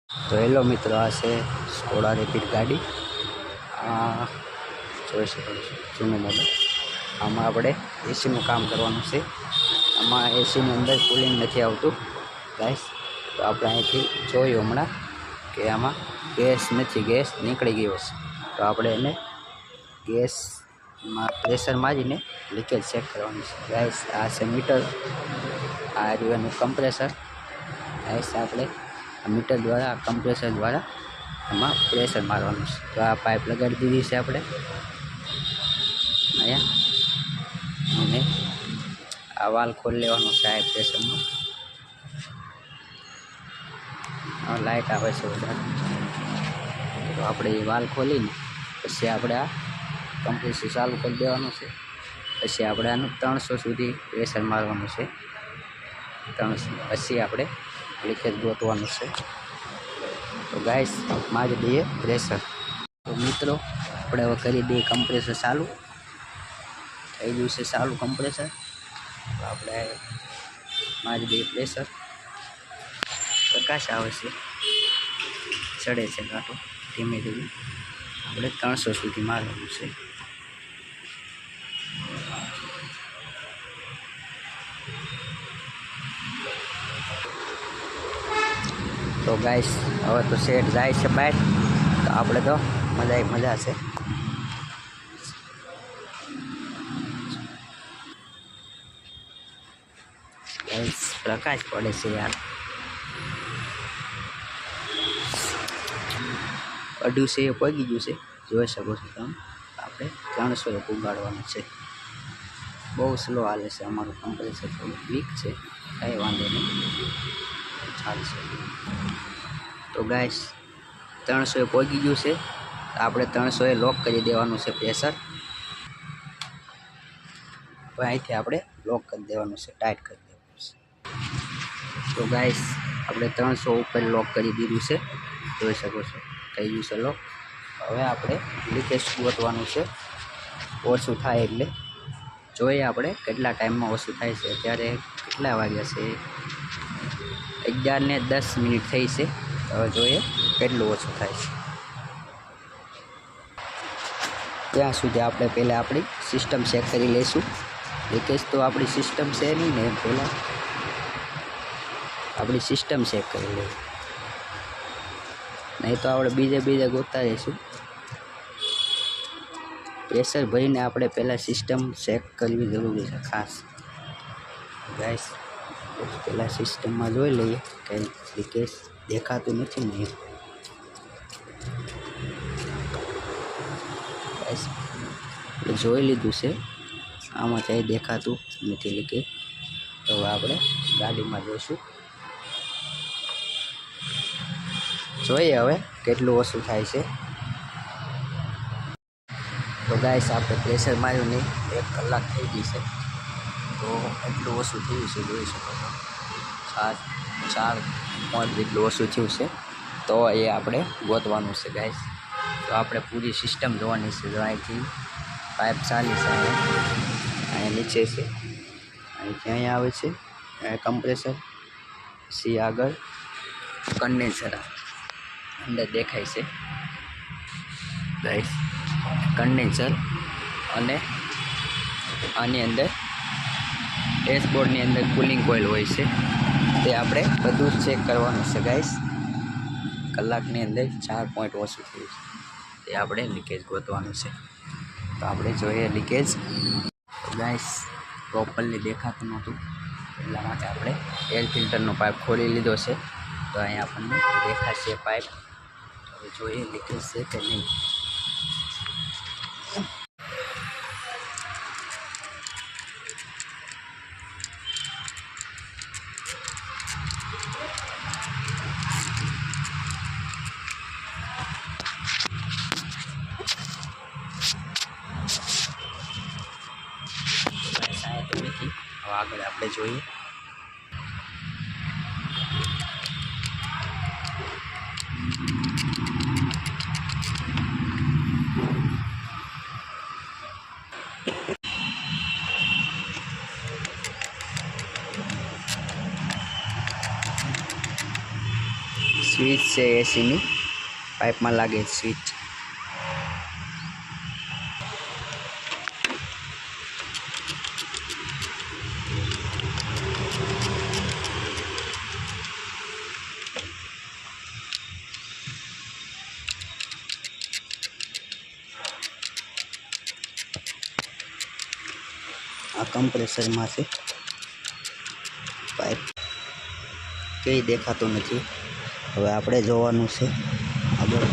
તો હેલો મિત્રો, આ છે સ્કોડા રેપિડ ગાડી. આ જોઈ શકો છો જૂનું મોડલ. આમાં આપણે એસીનું કામ કરવાનું છે. આમાં એસીની અંદર કુલિંગ નથી આવતું ગાઈસ. તો આપણે અહીંથી જોયું હમણાં કે આમાં ગેસ નથી, ગેસ નીકળી ગયો છે. તો આપણે એને ગેસમાં પ્રેશર મારીને લીકેજ ચેક કરવાનું છે ગાઈસ. આ છે મીટર, આ રહ્યું એનું કમ્પ્રેસર ગાઈસ. આપણે આ મીટર દ્વારા, કમ્પ્રેસર દ્વારા એમાં પ્રેશર મારવાનું છે. તો આ પાઇપ લગાડી દીધી છે આપણે અહીંયા, અને આ વાલ ખોલી લેવાનો છે આ પ્રેશરનો. લાઇટ આવે છે વધારે, તો આપણે એ વાલ ખોલીને પછી આપણે આ કમ્પ્રેસર ચાલુ કરી દેવાનું છે. પછી આપણે આનું 300 સુધી પ્રેશર મારવાનું છે. 300 પછી આપણે લીકેજ ગોતવાનું છે. તો ગાઈસ મારી દઈએ પ્રેશર. તો મિત્રો આપણે હવે કરી દઈએ કમ્પ્રેસર ચાલુ. થઈ ગયું છે ચાલુ કમ્પ્રેસર. તો આપણે મારી દઈએ પ્રેશર. પ્રકાશ આવે છે, ચડે છે કાંટો ધીમે ધીમે. આપણે 300 સુધી મારવાનું છે. તો ગાઈસ હવે તો સેટ જાય છે બહાર. તો આપણે તો મજા છે. ગાઈસ પ્રકાશ પડે છે યાર. અડ્યું છે એ પગી ગયું છે, જોઈ શકો છો તમે. આપણે 300 ઉગાડવાનું છે. બહુ સ્લો હાલે છે અમારું કમ્પ્રેસર, થોડું વીક છે. કંઈ વાંધો નહીં, ચાલશે. તો ગાઈસ 300 પહોંચી ગયું છે. આપણે 300 લોક કરી દેવાનું છે પ્રેશર. અહીંથી આપણે લોક કરી દેવાનું છે, ટાઈટ કરી દેવાનું છે. તો ગાઈસ આપણે 300 ઉપર લોક કરી દીધું છે, જોઈ શકો છો. થઈ ગયું છે લોક. હવે આપણે લીકેજ ગોતવાનું છે ઓછું થાય એટલે. જોઈએ આપણે કેટલા ટાઈમમાં ઓછું થાય છે. અત્યારે કેટલા વાગ્યા છે? 11:10 થઈ છે. હવે જોઈએ કેટલું ઓછું થાય છે. ત્યાં સુધી આપણે પહેલાં આપણી સિસ્ટમ ચેક કરી લઈશું. લીકેજ તો આપણી સિસ્ટમ છે નહીં ને, પહેલાં આપણી સિસ્ટમ ચેક કરી લઈએ. નહીં તો આપણે બીજે ગોતતા રહીશું. પ્રેશર ભરીને આપણે પહેલાં સિસ્ટમ ચેક કરવી જરૂરી છે ખાસ ગાઈસ. પહેલાં સિસ્ટમમાં જોઈ લઈએ કે લીકેજ દેખાતું નથી ને. ગાઈસ જોઈ લીધું છે, આમાં કંઈ દેખાતું નથી લીકેજ. તો આપણે ગાડીમાં જોઈશું. જોઈએ હવે કેટલું ઓછું થાય છે. તો ગાઈસ આપણે પ્રેશર માર્યું નહીં, 1 કલાક થઈ ગઈ છે. તો એટલું ઓછું થયું છે, જોઈ શકો છો. 4 પોઈન્ટ જેટલું ઓછું થયું છે. તો એ આપણે ગોતવાનું છે ગાઈસ. તો આપણે પૂરી સિસ્ટમ જોવાની છે. જો અહીંથી પાઇપ ચાલી છે, અહીંયા નીચે છે, અહીંથી અહીંયા આવે છે કમ્પ્રેસર. સી આગળ કન્ડેન્સર અંદર દેખાય છે ગાઈસ, કન્ડેન્સર. અને આની અંદર ડેશબોર્ડની અંદર કુલિંગ કોઇલ હોય છે. તે આપણે બધું જ ચેક કરવાનું છે ગાઈસ. કલાકની અંદર 4 પોઈન્ટ ઓછું થયું છે, તે આપણે લીકેજ ગોતવાનું છે. તો આપણે જોઈએ લીકેજ. ગાઈસ પ્રોપરલી દેખાતું નહોતું, એટલા માટે આપણે એર ફિલ્ટરનો પાઇપ ખોલી લીધો છે. તો અહીંયા આપણને દેખાશે પાઇપ. હવે જોઈએ લીકેજ છે કે નહીં. હવે આગળ આપણે જોઈએ. સ્વિચ સ્વિચ છે એસીની, પાઇપમાં લાગે સ્વિચ. આ કમ્પ્રેસરમાં છે પાઇપ, કંઈ દેખાતું નથી. હવે આપણે જોવાનું છે આગળ.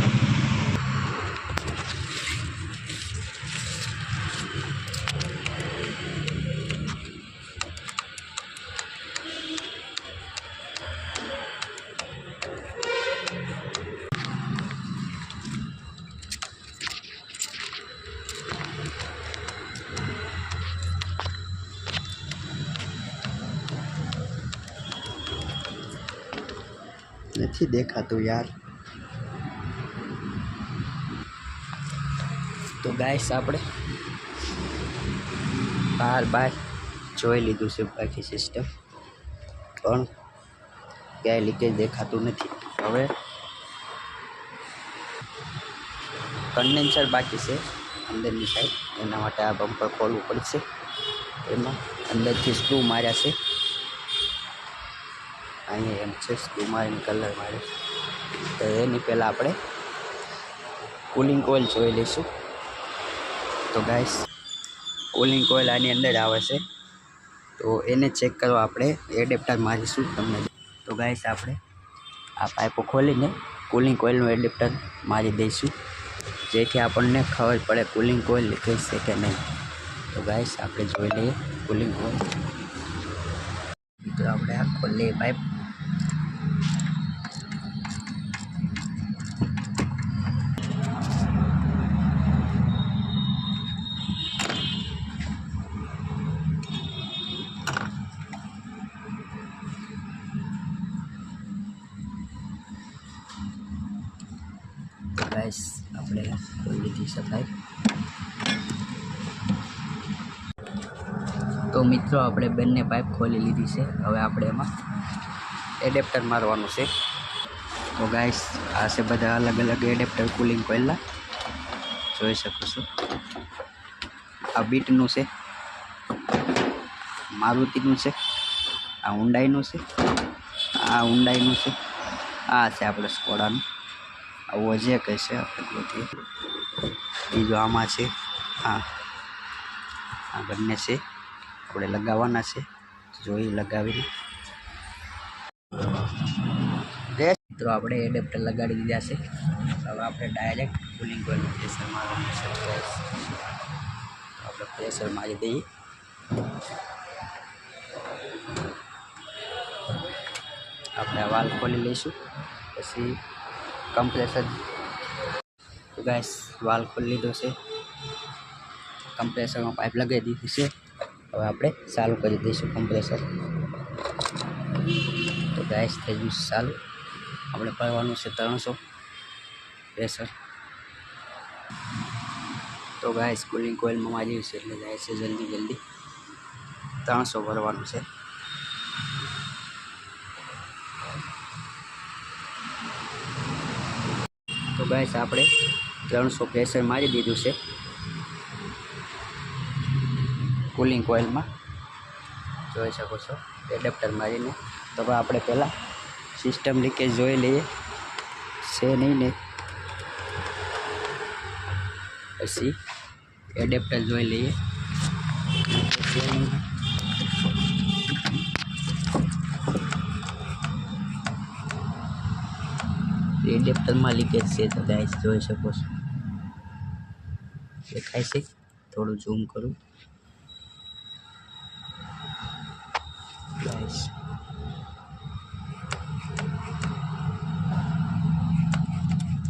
નથી દેખાતું યાર. તો ગાઈસ આપણે બહાર જોઈ લીધું છે બાકી સિસ્ટમ, પણ ક્યાંય લીકેજ દેખાતું નથી. હવે કન્ડેન્સર બાકી છે અંદરની સાઈડ, એના માટે આ બમ્પર ખોલવું પડશે. એમાં અંદરથી સ્ક્રૂ માર્યા છે, અહીંયા એમ છે સ્ક્રૂ મારીને કલર મારે. તો એની પહેલાં આપણે કુલિંગ કોઇલ જોઈ લઈશું. તો ગાઈસ કુલિંગ કોઇલ આની અંદર આવે છે, તો એને ચેક કરવા આપણે એડેપ્ટર મારીશું તમને. તો ગાઈસ આપણે આ પાઇપો ખોલીને કુલિંગ કોઇલનું એડેપ્ટર મારી દઈશું, જેથી આપણને ખબર પડે કુલિંગ કોઇલ લીકેજ છે કે નહીં. તો ગાઈસ આપણે જોઈ લઈએ કુલિંગ કોઇલ. તો આપણે આ ખોલીએ પાઇપ. ગાઈસ આપણે ખોલી લીધી છે પાઇપ. તો મિત્રો આપણે બંને પાઇપ ખોલી લીધી છે. હવે આપણે એમાં એડેપ્ટર મારવાનું છે. તો ગાઈસ આ છે બધા અલગ અલગ એડેપ્ટર કુલિંગ કોઇલના, જોઈ શકો છો. આ બીટનું છે, મારુતિનું છે, આ હુન્ડાઈનું છે, આ હુન્ડાઈનું છે, આ છે આપણે સ્કોડાનું. આવું જે કહે છે આપણે ગોતીએ. બીજું આમાં છે, આ બંને છે આપણે લગાવવાના છે, જોઈ લગાવીને. મિત્રો આપણે એડેપ્ટર લગાડી દીધા છે. હવે આપણે ડાયરેક્ટ કુલિંગ કોઇલનું પ્રેશર મારવાનું છે. આપણે પ્રેશર મારી દઈએ. આપણે આ વાલ્વ ખોલી લઈશું, પછી કમ્પ્રેસર. તો ગાઈસ વાલ્વ ખોલી લીધો છે, કમ્પ્રેસરમાં પાઇપ લગાવી દીધી છે. હવે આપણે ચાલુ કરી દઈશું કમ્પ્રેસર. તો ગાઈસ થઈ ગયું ચાલુ. આપણે ભરવાનું છે 300 પ્રેશર. તો ગાઈસ કુલિંગ કોઇલમાં મારી છે એટલે જાય છે જલ્દી 300 ભરવાનું છે. તો ગાઈસ આપણે 300 પ્રેશર મારી દીધું છે કુલિંગ કોઇલમાં, જોઈ શકો છો એડેપ્ટર મારીને. તો હવે આપણે પહેલાં સિસ્ટમ લીકેજ જોઈ લઈએ છે નહીં ને, પછી એડેપ્ટર જોઈ લઈએ. એડેપ્ટરમાં લીકેજ છે, તો ગાઈસ જોઈ શકો છો. દેખાય છે, થોડું ઝૂમ કરું ગાઈસ.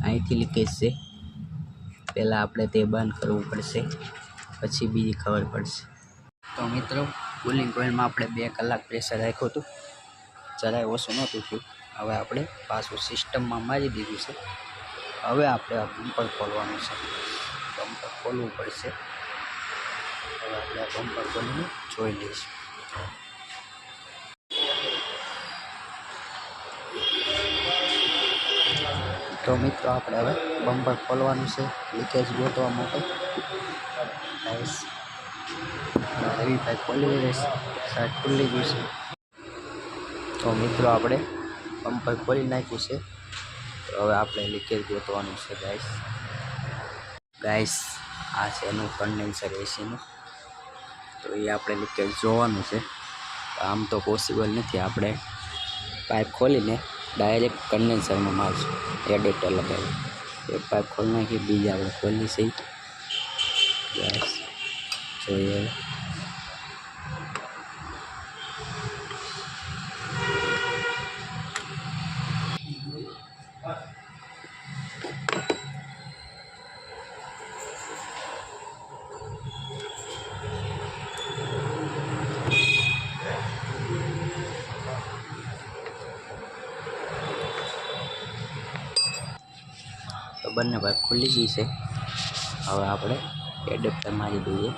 અહીંથી લીકેજ છે, પહેલાં આપણે તે બંધ કરવું પડશે, પછી બીજી ખબર પડશે. તો મિત્રો કુલિંગ કોઇલમાં આપણે 2 કલાક પ્રેશર રાખ્યું હતું, જરાય ઓછું નહોતું થયું. હવે આપણે પાછું સિસ્ટમમાં મારી દીધું છે. હવે આપણે આ બમ્પર ખોલવાનું છે, બમ્પર ખોલવું પડશે. હવે આપણે આ બમ્પર ખોલીને જોઈ લઈશું. તો મિત્રો આપણે હવે બમ્પર ખોલવાનું છે લીકેજ ગોતવા માટે. ગાઈસ રવિભાઈ ખોલી રહેશે, સાઈડ ખુલ્લી ગયું છે. તો મિત્રો આપણે બમ્પર ખોલી નાખ્યું છે. તો હવે આપણે લીકેજ ગોતવાનું છે ગાઈસ. આ છે એનું કન્ડેન્સર એસીનું. તો એ આપણે લીકેજ જોવાનું છે. આમ તો પોસિબલ નથી, આપણે પાઇપ ખોલીને ડાયરેક્ટ કન્ડેન્સરમાં મારશું એડિટર લગાવી. એક પાઇપ ખોલી નાખી, બીજી આપણે ખોલી છે. ગાઈસ જોઈએ. તો બંને પાઇપ ખુલી ગઈ છે. હવે આપણે એડેપ્ટર મારી દઈએ.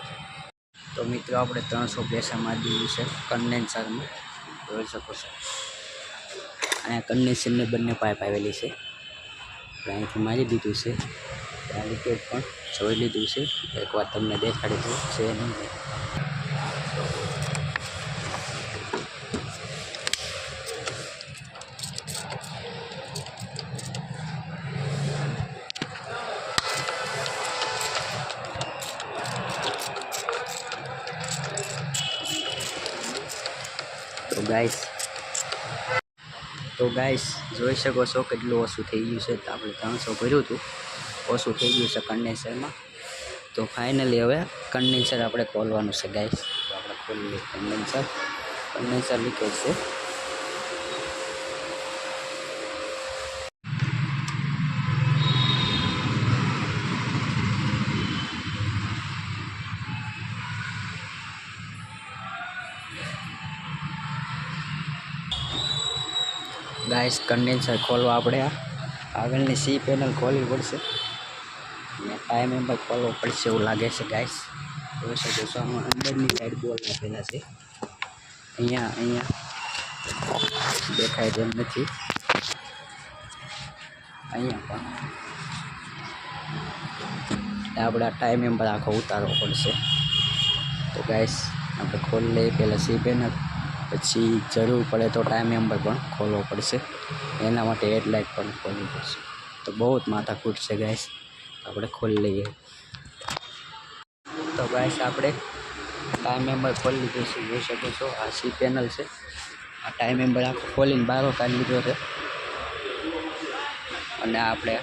તો મિત્રો આપણે 300 પૈસા મારી દીધું છે કન્ડેન્સરમાં, જોઈ શકો છો. અહીંયા કન્ડેન્સરની બંને પાઇપ આવેલી છે. અહીંથી મારી દીધું છે. ત્યાં લીકેજ પણ જોઈ લીધું છે. એકવાર તમને દેખાડી દઉં છે નહીં. તો ગાઈસ જોઈ શકો છો કેટલું ઓછું થઈ ગયું છે. તો આપણે 300 ભર્યું હતું, ઓછું થઈ ગયું છે કન્ડેન્સરમાં. તો ફાઇનલી હવે કન્ડેન્સર આપણે ખોલવાનું છે ગાઈસ. તો આપણે ખોલી લઈએ કન્ડેન્સર લીકેજ છે. ગાઈસ કન્ડેન્સર ખોલવા આપણે આગળની સી પેનલ ખોલવી પડશે અને ટાઈમ એમ્બર ખોલવો પડશે એવું લાગે છે ગાઈસ. જોઈ શકો છો આમાં અંદરની સાઈડ બોલ આપેલા છે. અહીંયા દેખાય તેમ નથી. અહીંયા પણ આપણે આ ટાઈમ એમ્બર આખો ઉતારવો પડશે. તો ગાઈસ આપણે ખોલી લઈએ પહેલાં સી પેનલ, પછી જરૂર પડે તો ટાઈમ એમ્બર પણ ખોલવો પડશે. એના માટે હેડલાઇટ પણ ખોલવી પડશે. તો બહુ જ માથાકૂટ છે ગાઈસ. આપણે ખોલી લઈએ. તો ગાઈસ આપણે ટાઈમ એમ્બર ખોલી લીધું છે. જોઈ શકો છો આ સી પેનલ છે. આ ટાઈમ એમ્બર આખો ખોલીને બહાર કાઢી લીધો છે અને આપણે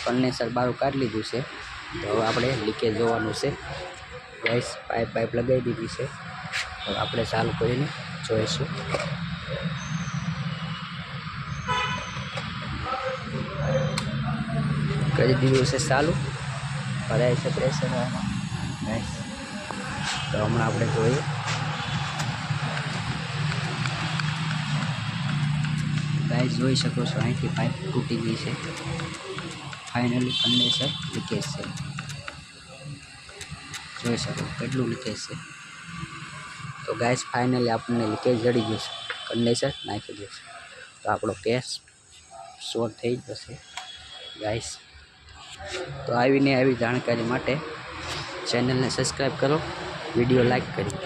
કન્ડેન્સર બહાર કાઢી લીધું છે. તો હવે આપણે લીકેજ જોવાનું છે ગાઈસ. પાઇપ લગાવી દીધી છે. તો આપણે ચાલુ કરીને જોઈશું. કરી દીધું છે ચાલુ, ભરાય છે પ્રેશર ગાઈસ. તો હમણાં આપણે જોઈએ. ગાઈસ જોઈ શકો છો અહીંથી પાઇપ તૂટી ગઈ છે. ફાઇનલી કન્ડેન્સર લીકેજ છે. જોઈ શકો કેટલું લીકેજ છે. તો ગાઈસ ફાઇનલી આપણને લીકેજ જડી ગયું છે, કન્ડેન્સર નાખી દેશે. તો આપણો કેસ શોર્ટ થઈ જશે ગાઈસ. તો આવી જાણકારી માટે ચેનલને સબસ્ક્રાઈબ કરો, વિડીયો લાઈક કરી.